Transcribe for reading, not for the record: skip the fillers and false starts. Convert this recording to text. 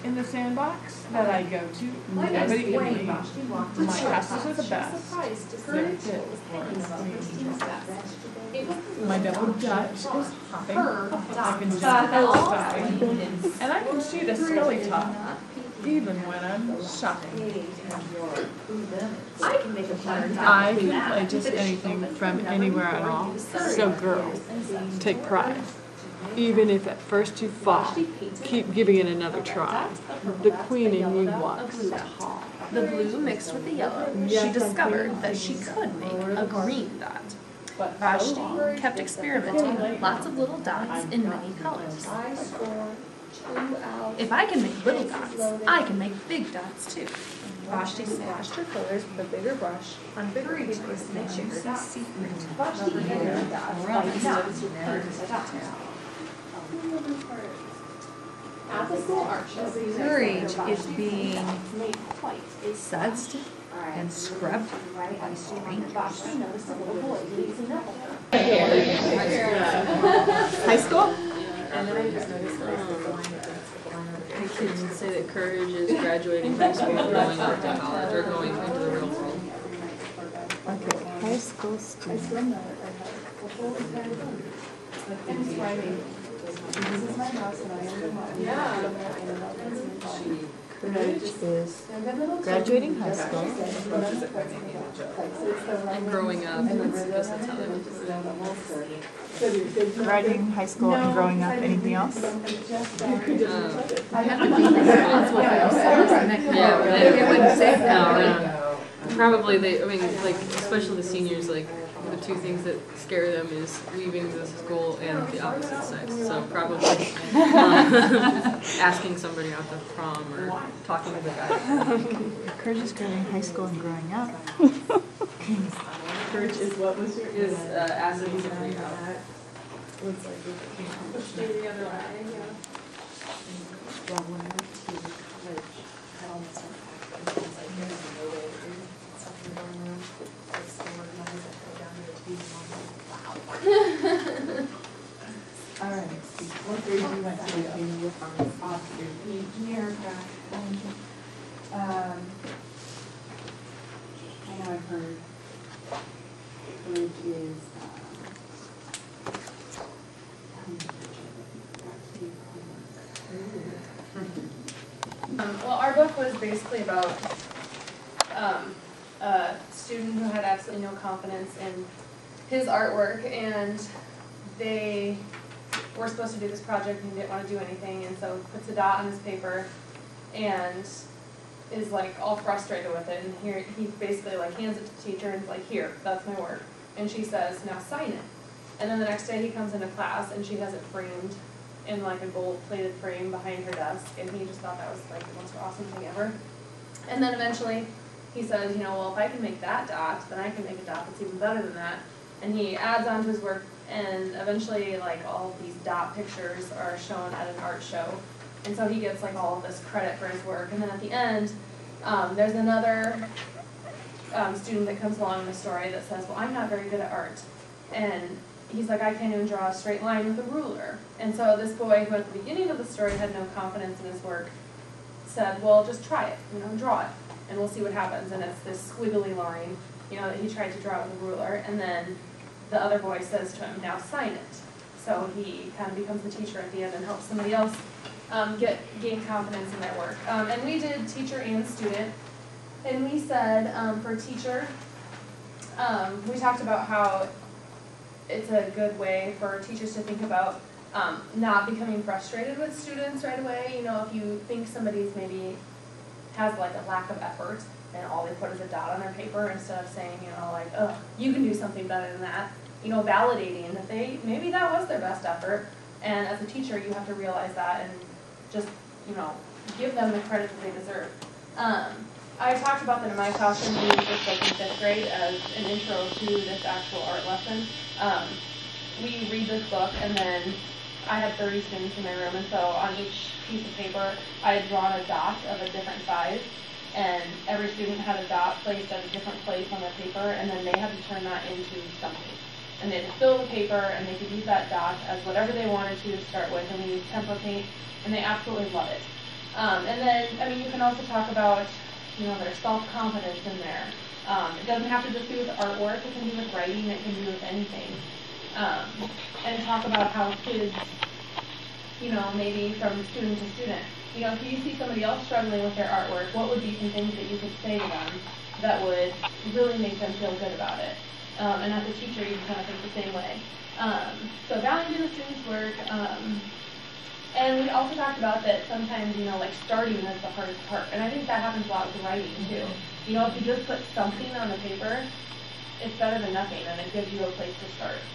in the sandbox that I go to. Nobody can leave. My classes are the best. They're my double Dutch is hopping. I can jump and I can shoot a scully top even when I'm shopping. I can make a fun. I can play just anything from anywhere at all. So girls, take pride. Even if at first you fall, keep giving it another try. The queen in you walks tall. The blue mixed with the yellow, she discovered that she could make a green dot. Vashti kept experimenting, lots of little dots in many colors. If I can make little dots, I can make big dots too. Vashti splashed her colors with a bigger brush on bigger papers to make sure her secret. Vashti hid her dots by knots with colors of dots. At the school arches, courage is being sudsed and scrubbed by strangers. High school? I can say that courage is graduating high school and going up to college or going into the real world. Okay, high school student. Courage is graduating high school And growing up, that's how they went to the graduating high school and growing up. Anything else? Probably I mean, like, especially the seniors, like, the two things that scare them is leaving the school and the opposite sex. So probably asking somebody out to prom or talking to the guy. Courage is graduating high school and growing up. Courage is what was your asking somebody out. push me the other way, yeah. Well, when I went to college, I almost went back because I didn't know that there was something going on. It's so organized, I go down there to be wow. All right, what grade do you want to be off your engineer track? I know I've heard courage is Well, our book was basically about a student who had absolutely no confidence in his artwork, and they were supposed to do this project and he didn't want to do anything, and so puts a dot on his paper and is like all frustrated with it, and here he basically like hands it to the teacher and is like, here, that's my work, and she says, now sign it. And then the next day he comes into class and she has it framed in like a gold-plated frame behind her desk, and he just thought that was like the most awesome thing ever. And then eventually he says, you know, well, if I can make that dot, then I can make a dot that's even better than that. And he adds on to his work, and eventually like all of these dot pictures are shown at an art show. And so he gets like all of this credit for his work. And then at the end, there's another student that comes along in the story that says, well, I'm not very good at art. And he's like, I can't even draw a straight line with a ruler. And so this boy, who at the beginning of the story had no confidence in his work, said, well, just try it, you know, draw it, and we'll see what happens. And it's this squiggly line, you know, that he tried to draw with a ruler. And then the other boy says to him, now sign it. So he kind of becomes the teacher at the end and helps somebody else gain confidence in their work. And we did teacher and student. And we said, for teacher, we talked about how it's a good way for teachers to think about not becoming frustrated with students right away. You know, if you think somebody's maybe has like a lack of effort and all they put is a dot on their paper, instead of saying, you know, like, oh, you can do something better than that, you know, validating that maybe that was their best effort. And as a teacher, you have to realize that and just, you know, give them the credit that they deserve. I talked about that in my classroom. We used this like in 5th grade as an intro to this actual art lesson. We read this book, and then I had 30 students in my room, and so on each piece of paper I had drawn a dot of a different size, and every student had a dot placed at a different place on their paper, and then they had to turn that into something. And they had to fill the paper, and they could use that dot as whatever they wanted to start with, and we used tempera paint, and they absolutely love it. And then, I mean, you can also talk about, you know, their self-confidence in there. It doesn't have to just do with artwork, it can do with writing, it can do with anything. And talk about how kids, you know, maybe from student to student, you know, if you see somebody else struggling with their artwork, what would be some things that you could say to them that would really make them feel good about it? And as a teacher, you can kind of think the same way. So valuing the student's work. And we also talked about that sometimes, you know, like starting is the hardest part. And I think that happens a lot with writing too. You know, if you just put something on the paper, it's better than nothing, and it gives you a place to start.